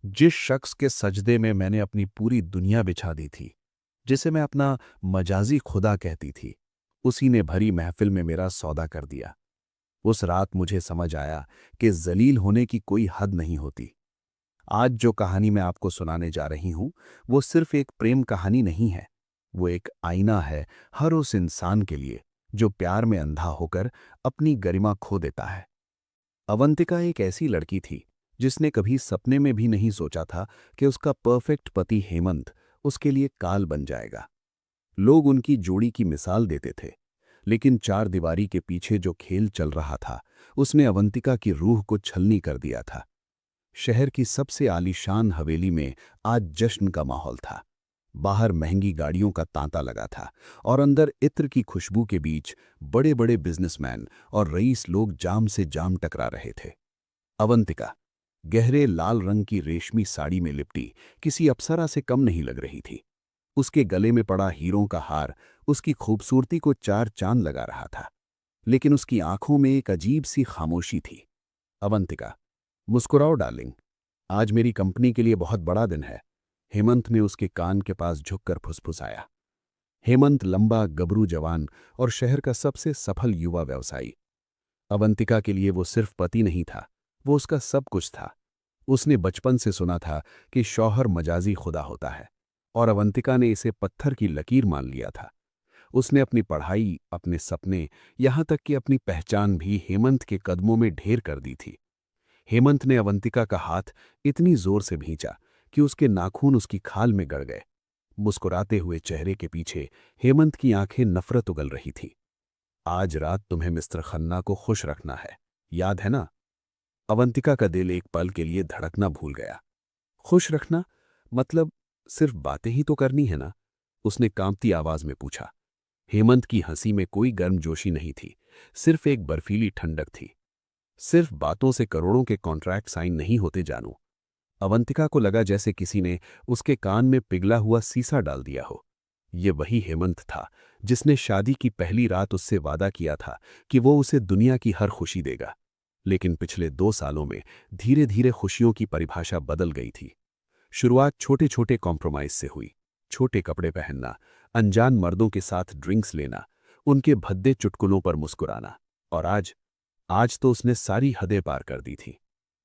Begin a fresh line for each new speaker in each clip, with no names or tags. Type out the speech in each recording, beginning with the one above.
जिस शख्स के सजदे में मैंने अपनी पूरी दुनिया बिछा दी थी, जिसे मैं अपना मजाजी खुदा कहती थी, उसी ने भरी महफिल में मेरा सौदा कर दिया। उस रात मुझे समझ आया कि जलील होने की कोई हद नहीं होती। आज जो कहानी मैं आपको सुनाने जा रही हूं, वो सिर्फ एक प्रेम कहानी नहीं है। वो एक आईना है हर उस इंसान के लिए जो प्यार में अंधा होकर अपनी गरिमा खो देता है। अवंतिका एक ऐसी लड़की थी जिसने कभी सपने में भी नहीं सोचा था कि उसका परफेक्ट पति हेमंत उसके लिए काल बन जाएगा। लोग उनकी जोड़ी की मिसाल देते थे, लेकिन चार दीवारी के पीछे जो खेल चल रहा था, उसने अवंतिका की रूह को छलनी कर दिया था। शहर की सबसे आलीशान हवेली में आज जश्न का माहौल था। बाहर महंगी गाड़ियों का तांता लगा था और अंदर इत्र की खुशबू के बीच बड़े बड़े बिजनेसमैन और रईस लोग जाम से जाम टकरा रहे थे। अवंतिका गहरे लाल रंग की रेशमी साड़ी में लिपटी किसी अप्सरा से कम नहीं लग रही थी। उसके गले में पड़ा हीरों का हार उसकी खूबसूरती को चार चांद लगा रहा था, लेकिन उसकी आंखों में एक अजीब सी खामोशी थी। अवंतिका, मुस्कुराओ डार्लिंग, आज मेरी कंपनी के लिए बहुत बड़ा दिन है। हेमंत ने उसके कान के पास झुककर फुसफुसाया। हेमंत लंबा गबरू जवान और शहर का सबसे सफल युवा व्यवसायी। अवंतिका के लिए वो सिर्फ पति नहीं था, वो उसका सब कुछ था। उसने बचपन से सुना था कि शौहर मजाजी खुदा होता है, और अवंतिका ने इसे पत्थर की लकीर मान लिया था। उसने अपनी पढ़ाई, अपने सपने, यहां तक कि अपनी पहचान भी हेमंत के कदमों में ढेर कर दी थी। हेमंत ने अवंतिका का हाथ इतनी जोर से भींचा कि उसके नाखून उसकी खाल में गड़ गए। मुस्कुराते हुए चेहरे के पीछे हेमंत की आंखें नफरत उगल रही थी। आज रात तुम्हें मिस्टर खन्ना को खुश रखना है, याद है ना? अवंतिका का दिल एक पल के लिए धड़कना भूल गया। खुश रखना मतलब सिर्फ बातें ही तो करनी है ना? उसने कांपती आवाज में पूछा। हेमंत की हंसी में कोई गर्मजोशी नहीं थी, सिर्फ एक बर्फीली ठंडक थी। सिर्फ बातों से करोड़ों के कॉन्ट्रैक्ट साइन नहीं होते जानू। अवंतिका को लगा जैसे किसी ने उसके कान में पिघला हुआ सीसा डाल दिया हो। ये वही हेमंत था जिसने शादी की पहली रात उससे वादा किया था कि वो उसे दुनिया की हर खुशी देगा। लेकिन पिछले 2 सालों में धीरे धीरे खुशियों की परिभाषा बदल गई थी। शुरुआत छोटे छोटे कॉम्प्रोमाइज से हुई। छोटे कपड़े पहनना, अनजान मर्दों के साथ ड्रिंक्स लेना, उनके भद्दे चुटकुलों पर मुस्कुराना। और आज आज तो उसने सारी हदें पार कर दी थी।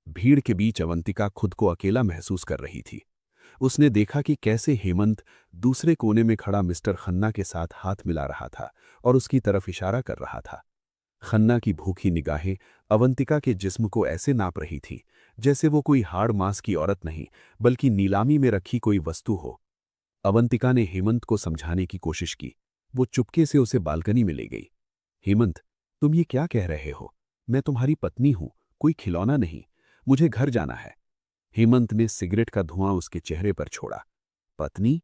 भीड़ के बीच अवंतिका खुद को अकेला महसूस कर रही थी। उसने देखा कि कैसे हेमंत दूसरे कोने में खड़ा मिस्टर खन्ना के साथ हाथ मिला रहा था और उसकी तरफ इशारा कर रहा था। खन्ना की भूखी निगाहें अवंतिका के जिस्म को ऐसे नाप रही थी जैसे वो कोई हाड़ मांस की औरत नहीं, बल्कि नीलामी में रखी कोई वस्तु हो। अवंतिका ने हेमंत को समझाने की कोशिश की। वो चुपके से उसे बालकनी में ले गई। हेमंत, तुम ये क्या कह रहे हो? मैं तुम्हारी पत्नी हूं, कोई खिलौना नहीं। मुझे घर जाना है। हेमंत ने सिगरेट का धुआं उसके चेहरे पर छोड़ा। पत्नी?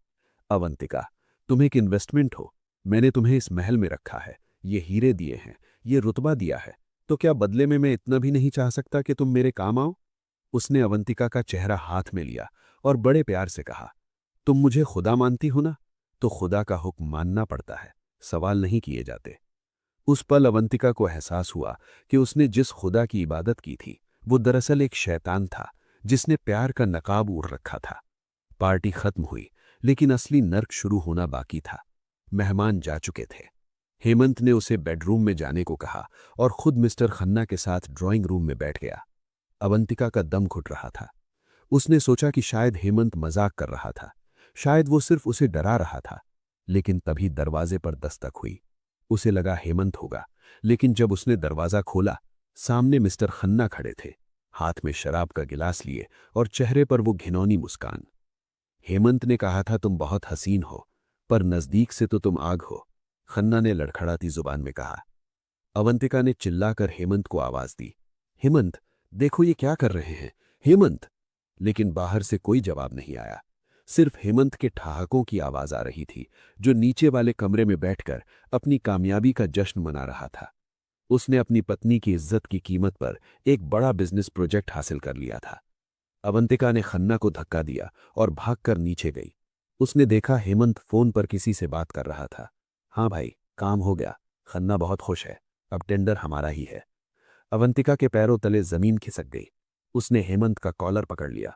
अवंतिका, तुम एक इन्वेस्टमेंट हो। मैंने तुम्हें इस महल में रखा है, ये हीरे दिए हैं, ये रुतबा दिया है। तो क्या बदले में मैं इतना भी नहीं चाह सकता कि तुम मेरे काम आओ? उसने अवंतिका का चेहरा हाथ में लिया और बड़े प्यार से कहा, तुम मुझे खुदा मानती हो ना? तो खुदा का हुक्म मानना पड़ता है, सवाल नहीं किए जाते। उस पल अवंतिका को एहसास हुआ कि उसने जिस खुदा की इबादत की थी, वो दरअसल एक शैतान था जिसने प्यार का नकाब ओढ़ रखा था। पार्टी खत्म हुई, लेकिन असली नर्क शुरू होना बाकी था। मेहमान जा चुके थे। हेमंत ने उसे बेडरूम में जाने को कहा और खुद मिस्टर खन्ना के साथ ड्राइंग रूम में बैठ गया। अवंतिका का दम घुट रहा था। उसने सोचा कि शायद हेमंत मजाक कर रहा था, शायद वो सिर्फ उसे डरा रहा था। लेकिन तभी दरवाजे पर दस्तक हुई। उसे लगा हेमंत होगा, लेकिन जब उसने दरवाजा खोला, सामने मिस्टर खन्ना खड़े थे, हाथ में शराब का गिलास लिए और चेहरे पर वो घिनौनी मुस्कान। हेमंत ने कहा था तुम बहुत हसीन हो, पर नजदीक से तो तुम आग हो, खन्ना ने लड़खड़ाती जुबान में कहा। अवंतिका ने चिल्लाकर हेमंत को आवाज दी, हेमंत, देखो ये क्या कर रहे हैं, हेमंत। लेकिन बाहर से कोई जवाब नहीं आया। सिर्फ हेमंत के ठहाकों की आवाज आ रही थी, जो नीचे वाले कमरे में बैठकर अपनी कामयाबी का जश्न मना रहा था। उसने अपनी पत्नी की इज्जत की कीमत पर एक बड़ा बिजनेस प्रोजेक्ट हासिल कर लिया था। अवंतिका ने खन्ना को धक्का दिया और भागकर नीचे गई। उसने देखा हेमंत फोन पर किसी से बात कर रहा था। हाँ भाई, काम हो गया। खन्ना बहुत खुश है। अब टेंडर हमारा ही है। अवंतिका के पैरों तले जमीन खिसक गई। उसने हेमंत का कॉलर पकड़ लिया।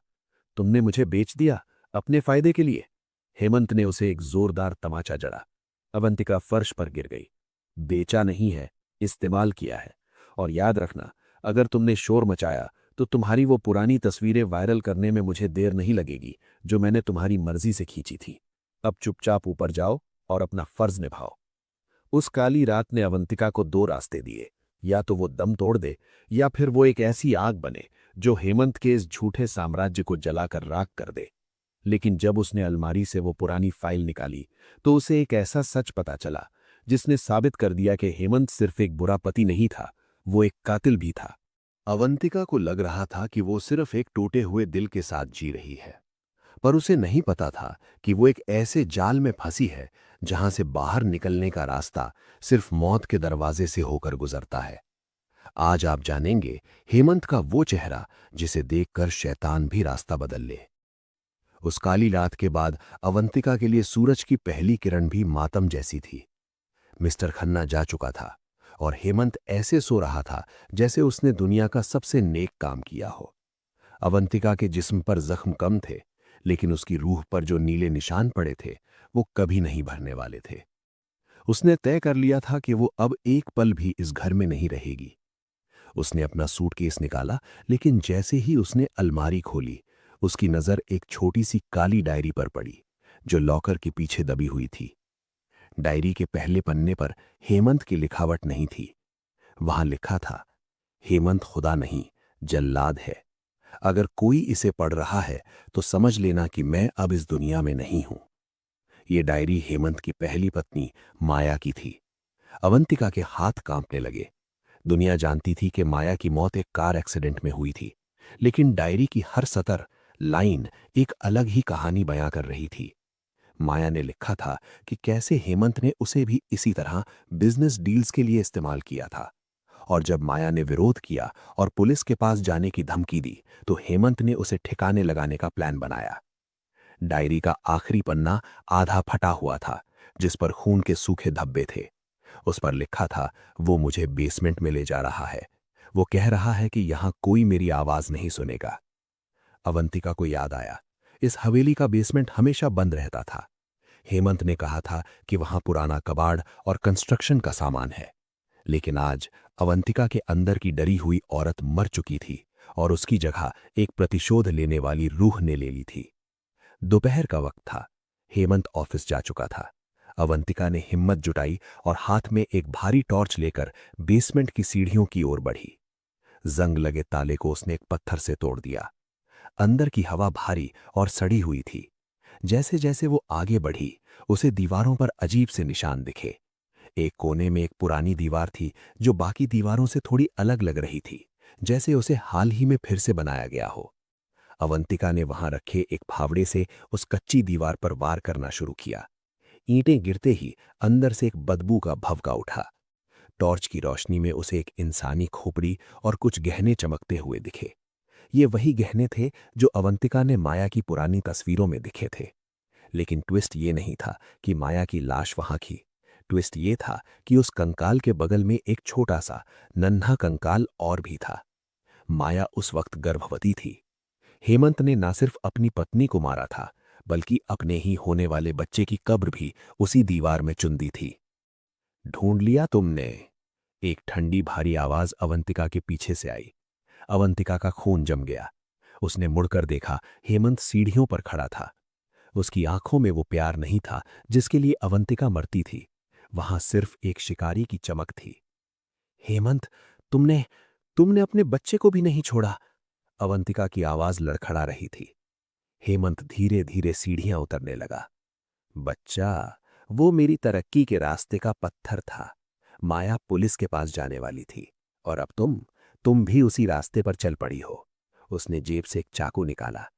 तुमने मुझे बेच दिया अपने फायदे के लिए। हेमंत ने उसे एक जोरदार तमाचा जड़ा। अवंतिका फर्श पर गिर गई। बेचा नहीं है, इस्तेमाल किया है। और याद रखना, अगर तुमने शोर मचाया तो तुम्हारी वो पुरानी तस्वीरें वायरल करने में मुझे देर नहीं लगेगी, जो मैंने तुम्हारी मर्जी से खींची थी। अब चुपचाप ऊपर जाओ और अपना फर्ज निभाओ। उस काली रात ने अवंतिका को दो रास्ते दिए, या तो वो दम तोड़ दे, या फिर वो एक ऐसी आग बने जो हेमंत के इस झूठे साम्राज्य को जलाकर राख कर दे। लेकिन जब उसने अलमारी से वो पुरानी फाइल निकाली तो उसे एक ऐसा सच पता चला जिसने साबित कर दिया कि हेमंत सिर्फ एक बुरा पति नहीं था, वो एक कातिल भी था। अवंतिका को लग रहा था कि वो सिर्फ एक टूटे हुए दिल के साथ जी रही है, पर उसे नहीं पता था कि वो एक ऐसे जाल में फंसी है जहां से बाहर निकलने का रास्ता सिर्फ मौत के दरवाजे से होकर गुजरता है। आज आप जानेंगे हेमंत का वो चेहरा जिसे देखकर शैतान भी रास्ता बदल ले। उस काली रात के बाद अवंतिका के लिए सूरज की पहली किरण भी मातम जैसी थी। मिस्टर खन्ना जा चुका था और हेमंत ऐसे सो रहा था जैसे उसने दुनिया का सबसे नेक काम किया हो। अवंतिका के जिस्म पर जख्म कम थे, लेकिन उसकी रूह पर जो नीले निशान पड़े थे वो कभी नहीं भरने वाले थे। उसने तय कर लिया था कि वो अब एक पल भी इस घर में नहीं रहेगी। उसने अपना सूटकेस निकाला, लेकिन जैसे ही उसने अलमारी खोली उसकी नजर एक छोटी सी काली डायरी पर पड़ी जो लॉकर के पीछे दबी हुई थी। डायरी के पहले पन्ने पर हेमंत की लिखावट नहीं थी। वहां लिखा था, हेमंत खुदा नहीं, जल्लाद है। अगर कोई इसे पढ़ रहा है तो समझ लेना कि मैं अब इस दुनिया में नहीं हूं। ये डायरी हेमंत की पहली पत्नी माया की थी। अवंतिका के हाथ कांपने लगे। दुनिया जानती थी कि माया की मौत एक कार एक्सीडेंट में हुई थी, लेकिन डायरी की हर सतर लाइन एक अलग ही कहानी बयां कर रही थी। माया ने लिखा था कि कैसे हेमंत ने उसे भी इसी तरह बिजनेस डील्स के लिए इस्तेमाल किया था, और जब माया ने विरोध किया और पुलिस के पास जाने की धमकी दी तो हेमंत ने उसे ठिकाने लगाने का प्लान बनाया। डायरी का आखिरी पन्ना आधा फटा हुआ था, जिस पर खून के सूखे धब्बे थे। उस पर लिखा था, वो मुझे बेसमेंट में ले जा रहा है। वो कह रहा है कि यहां कोई मेरी आवाज नहीं सुनेगा। अवंतिका को याद आया, इस हवेली का बेसमेंट हमेशा बंद रहता था। हेमंत ने कहा था कि वहां पुराना कबाड़ और कंस्ट्रक्शन का सामान है। लेकिन आज अवंतिका के अंदर की डरी हुई औरत मर चुकी थी और उसकी जगह एक प्रतिशोध लेने वाली रूह ने ले ली थी। दोपहर का वक्त था। हेमंत ऑफिस जा चुका था। अवंतिका ने हिम्मत जुटाई और हाथ में एक भारी टॉर्च लेकर बेसमेंट की सीढ़ियों की ओर बढ़ी। जंग लगे ताले को उसने एक पत्थर से तोड़ दिया। अंदर की हवा भारी और सड़ी हुई थी। जैसे जैसे वो आगे बढ़ी उसे दीवारों पर अजीब से निशान दिखे। एक कोने में एक पुरानी दीवार थी जो बाकी दीवारों से थोड़ी अलग लग रही थी, जैसे उसे हाल ही में फिर से बनाया गया हो। अवंतिका ने वहां रखे एक फावड़े से उस कच्ची दीवार पर वार करना शुरू किया। ईंटें गिरते ही अंदर से एक बदबू का भभका उठा। टॉर्च की रोशनी में उसे एक इंसानी खोपड़ी और कुछ गहने चमकते हुए दिखे। ये वही गहने थे जो अवंतिका ने माया की पुरानी तस्वीरों में दिखे थे। लेकिन ट्विस्ट ये नहीं था कि माया की लाश वहां थी। ट्विस्ट ये था कि उस कंकाल के बगल में एक छोटा सा नन्हा कंकाल और भी था। माया उस वक्त गर्भवती थी। हेमंत ने ना सिर्फ अपनी पत्नी को मारा था, बल्कि अपने ही होने वाले बच्चे की कब्र भी उसी दीवार में चुन दी थी। ढूंढ लिया तुमने? एक ठंडी भारी आवाज अवंतिका के पीछे से आई। अवंतिका का खून जम गया। उसने मुड़कर देखा, हेमंत सीढ़ियों पर खड़ा था। उसकी आंखों में वो प्यार नहीं था जिसके लिए अवंतिका मरती थी। वहां सिर्फ एक शिकारी की चमक थी। हेमंत, तुमने तुमने अपने बच्चे को भी नहीं छोड़ा। अवंतिका की आवाज लड़खड़ा रही थी। हेमंत धीरे धीरे सीढ़ियां उतरने लगा। बच्चा, वो मेरी तरक्की के रास्ते का पत्थर था। माया पुलिस के पास जाने वाली थी, और अब तुम भी उसी रास्ते पर चल पड़ी हो। उसने जेब से एक चाकू निकाला।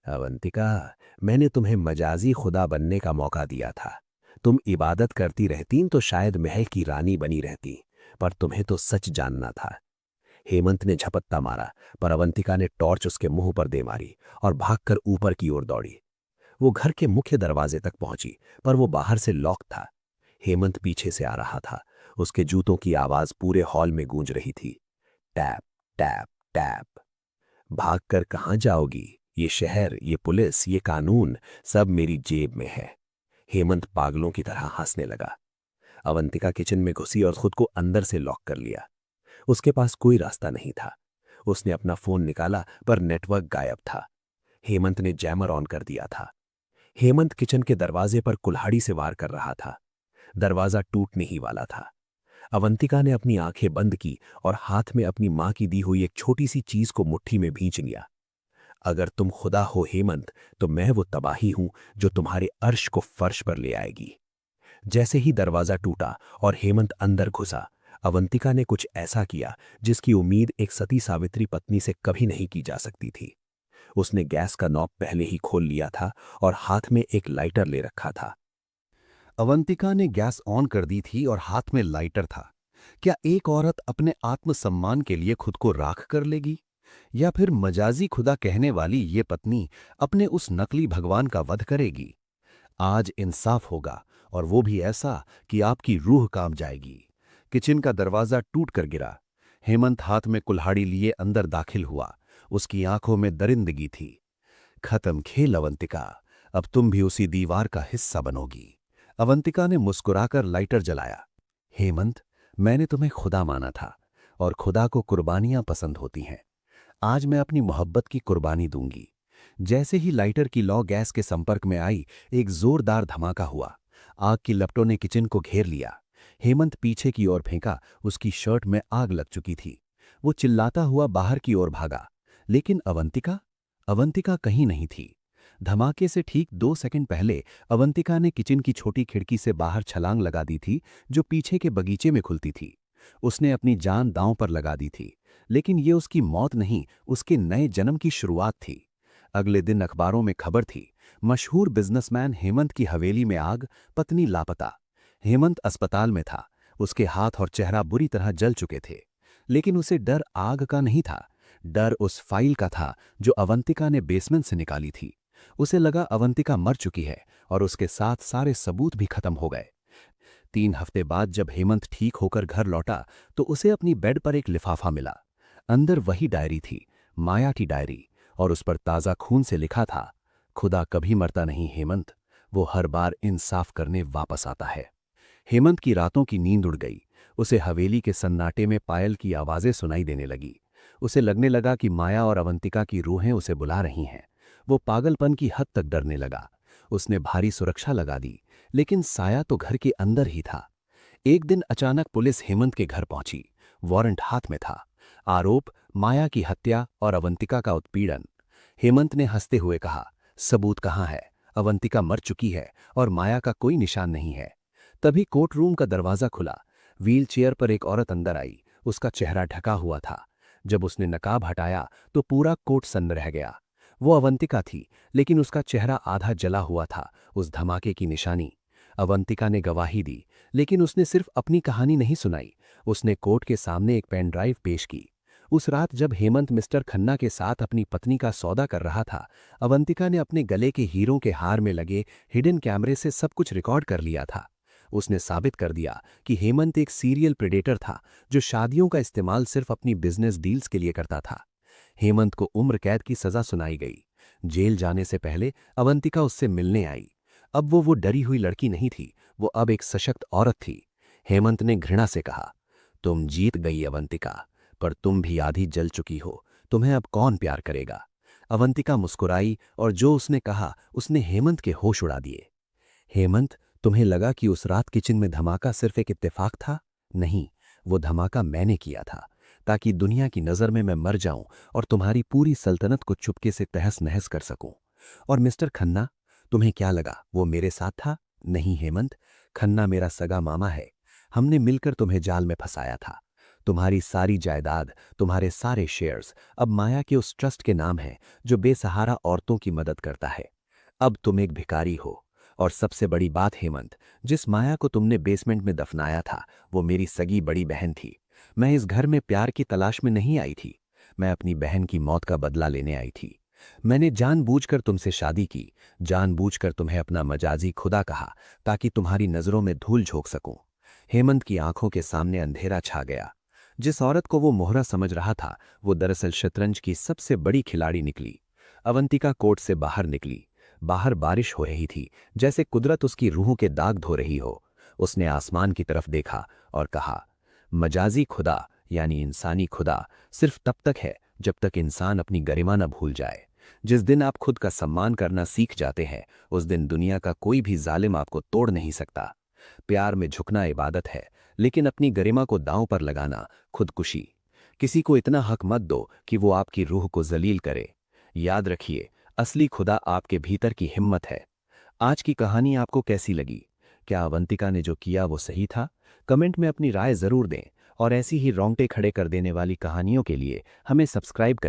अवंतिका, मैंने तुम्हें मजाजी खुदा बनने का मौका दिया था। तुम इबादत करती रहती तो शायद महल की रानी बनी रहती, पर तुम्हें तो सच जानना था। हेमंत ने झपट्टा मारा, पर अवंतिका ने टॉर्च उसके मुंह पर दे मारी और भागकर ऊपर की ओर दौड़ी। वो घर के मुख्य दरवाजे तक पहुंची, पर वो बाहर से लॉक था। हेमंत पीछे से आ रहा था। उसके जूतों की आवाज पूरे हॉल में गूंज रही थी। Tap tap tap. भागकर कहाँ जाओगी?
ये शहर, ये पुलिस, ये कानून, सब मेरी जेब में है। हेमंत पागलों की तरह हंसने लगा। अवंतिका किचन में घुसी और खुद को अंदर से लॉक कर लिया। उसके पास कोई रास्ता नहीं था। उसने अपना फोन निकाला पर नेटवर्क गायब था। हेमंत ने जैमर ऑन कर दिया था। हेमंत किचन के दरवाजे पर कुल्हाड़ी से वार कर रहा था। दरवाजा टूटने ही वाला था। अवंतिका ने अपनी आंखें बंद की और हाथ में अपनी मां की दी हुई एक छोटी सी चीज को मुट्ठी में भींच लिया। अगर तुम खुदा हो हेमंत, तो मैं वो तबाही हूं जो तुम्हारे अर्श को फर्श पर ले आएगी। जैसे ही दरवाजा टूटा और हेमंत अंदर घुसा, अवंतिका ने कुछ ऐसा किया जिसकी उम्मीद एक सती सावित्री पत्नी से कभी नहीं की जा सकती थी। उसने गैस का नॉब पहले ही खोल लिया था और हाथ में एक लाइटर ले रखा था।
अवंतिका ने गैस ऑन कर दी थी और हाथ में लाइटर था। क्या एक औरत अपने आत्मसम्मान के लिए खुद को राख कर लेगी? या फिर मजाजी खुदा कहने वाली ये पत्नी अपने उस नकली भगवान का वध करेगी? आज इंसाफ होगा, और वो भी ऐसा कि आपकी रूह कांप जाएगी। किचन का दरवाजा टूट कर गिरा। हेमंत हाथ में कुल्हाड़ी लिए अंदर दाखिल हुआ। उसकी आंखों में दरिंदगी थी। खत्म खेल अवंतिका, अब तुम भी उसी दीवार का हिस्सा बनोगी। अवंतिका ने मुस्कुराकर लाइटर जलाया। हेमंत, मैंने तुम्हें खुदा माना था, और खुदा को कुर्बानियां पसंद होती हैं। आज मैं अपनी मोहब्बत की कुर्बानी दूंगी। जैसे ही लाइटर की लौ गैस के संपर्क में आई, एक जोरदार धमाका हुआ। आग की लपटों ने किचन को घेर लिया। हेमंत पीछे की ओर फेंका, उसकी शर्ट में आग लग चुकी थी। वो चिल्लाता हुआ बाहर की ओर भागा। लेकिन अवंतिका? अवंतिका कहीं नहीं थी। धमाके से ठीक 2 सेकंड पहले अवंतिका ने किचन की छोटी खिड़की से बाहर छलांग लगा दी थी, जो पीछे के बगीचे में खुलती थी। उसने अपनी जान दांव पर लगा दी थी, लेकिन ये उसकी मौत नहीं, उसके नए जन्म की शुरुआत थी। अगले दिन अखबारों में खबर थी, मशहूर बिजनेसमैन हेमंत की हवेली में आग, पत्नी लापता। हेमंत अस्पताल में था। उसके हाथ और चेहरा बुरी तरह जल चुके थे। लेकिन उसे डर आग का नहीं था। डर उस फाइल का था जो अवंतिका ने बेसमेंट से निकाली थी। उसे लगा अवंतिका मर चुकी है और उसके साथ सारे सबूत भी खत्म हो गए। 3 हफ्ते बाद जब हेमंत ठीक होकर घर लौटा, तो उसे अपनी बेड पर एक लिफाफा मिला। अंदर वही डायरी थी, माया की डायरी, और उस पर ताज़ा खून से लिखा था, खुदा कभी मरता नहीं हेमंत, वो हर बार इंसाफ करने वापस आता है। हेमंत की रातों की नींद उड़ गई। उसे हवेली के सन्नाटे में पायल की आवाजें सुनाई देने लगी। उसे लगने लगा कि माया और अवंतिका की रूहें उसे बुला रही हैं। वो पागलपन की हद तक डरने लगा। उसने भारी सुरक्षा लगा दी, लेकिन साया तो घर के अंदर ही था। एक दिन अचानक पुलिस हेमंत के घर पहुंची। वारंट हाथ में था। आरोप, माया की हत्या और अवंतिका का उत्पीड़न। हेमंत ने हंसते हुए कहा, सबूत कहाँ है? अवंतिका मर चुकी है और माया का कोई निशान नहीं है। तभी कोर्ट रूम का दरवाजा खुला। व्हील चेयर पर एक औरत अंदर आई। उसका चेहरा ढका हुआ था। जब उसने नकाब हटाया तो पूरा कोट सन्न रह गया। वो अवंतिका थी, लेकिन उसका चेहरा आधा जला हुआ था, उस धमाके की निशानी। अवंतिका ने गवाही दी, लेकिन उसने सिर्फ अपनी कहानी नहीं सुनाई। उसने कोर्ट के सामने एक पेन ड्राइव पेश की। उस रात जब हेमंत मिस्टर खन्ना के साथ अपनी पत्नी का सौदा कर रहा था, अवंतिका ने अपने गले के हीरों के हार में लगे हिडन कैमरे से सब कुछ रिकॉर्ड कर लिया था। उसने साबित कर दिया कि हेमंत एक सीरियल प्रेडेटर था, जो शादियों का इस्तेमाल सिर्फ अपनी बिजनेस डील्स के लिए करता था। हेमंत को उम्र कैद की सजा सुनाई गई। जेल जाने से पहले अवंतिका उससे मिलने आई। अब वो डरी हुई लड़की नहीं थी, वो अब एक सशक्त औरत थी। हेमंत ने घृणा से कहा, तुम जीत गई अवंतिका, पर तुम भी आधी जल चुकी हो। तुम्हें अब कौन प्यार करेगा? अवंतिका मुस्कुराई और जो उसने कहा उसने हेमंत के होश उड़ा दिए। हेमंत, तुम्हें लगा कि उस रात किचन में धमाका सिर्फ एक इत्तेफाक था? नहीं, वो धमाका मैंने किया था, ताकि दुनिया की नज़र में मैं मर जाऊं और तुम्हारी पूरी सल्तनत को चुपके से तहस नहस कर सकूं। और मिस्टर खन्ना, तुम्हें क्या लगा वो मेरे साथ था? नहीं हेमंत, खन्ना मेरा सगा मामा है। हमने मिलकर तुम्हें जाल में फंसाया था। तुम्हारी सारी जायदाद, तुम्हारे सारे शेयर्स अब माया के उस ट्रस्ट के नाम हैं जो बेसहारा औरतों की मदद करता है। अब तुम एक भिखारी हो। और सबसे बड़ी बात हेमंत, जिस माया को तुमने बेसमेंट में दफनाया था, वो मेरी सगी बड़ी बहन थी। मैं इस घर में प्यार की तलाश में नहीं आई थी। मैं अपनी बहन की मौत का बदला लेने आई थी। मैंने जानबूझकर तुमसे शादी की, जानबूझकर तुम्हें अपना मजाजी खुदा कहा, ताकि तुम्हारी नजरों में धूल झोंक सकूं। हेमंत की आंखों के सामने अंधेरा छा गया। जिस औरत को वो मोहरा समझ रहा था, वो दरअसल शतरंज की सबसे बड़ी खिलाड़ी निकली।
अवंतिका कोर्ट से बाहर निकली। बाहर बारिश हो रही थी, जैसे कुदरत उसकी रूहों के दाग धो रही हो। उसने आसमान की तरफ देखा और कहा, मजाजी खुदा यानी इंसानी खुदा सिर्फ तब तक है जब तक इंसान अपनी गरिमा न भूल जाए। जिस दिन आप खुद का सम्मान करना सीख जाते हैं, उस दिन दुनिया का कोई भी जालिम आपको तोड़ नहीं सकता। प्यार में झुकना इबादत है, लेकिन अपनी गरिमा को दांव पर लगाना खुदकुशी। किसी को इतना हक मत दो कि वो आपकी रूह को जलील करे। याद रखिए, असली खुदा आपके भीतर की हिम्मत है। आज की कहानी आपको कैसी लगी? क्या अवंतिका ने जो किया वो सही था? कमेंट में अपनी राय जरूर दें और ऐसी ही रोंगटे खड़े कर देने वाली कहानियों के लिए हमें सब्सक्राइब करें।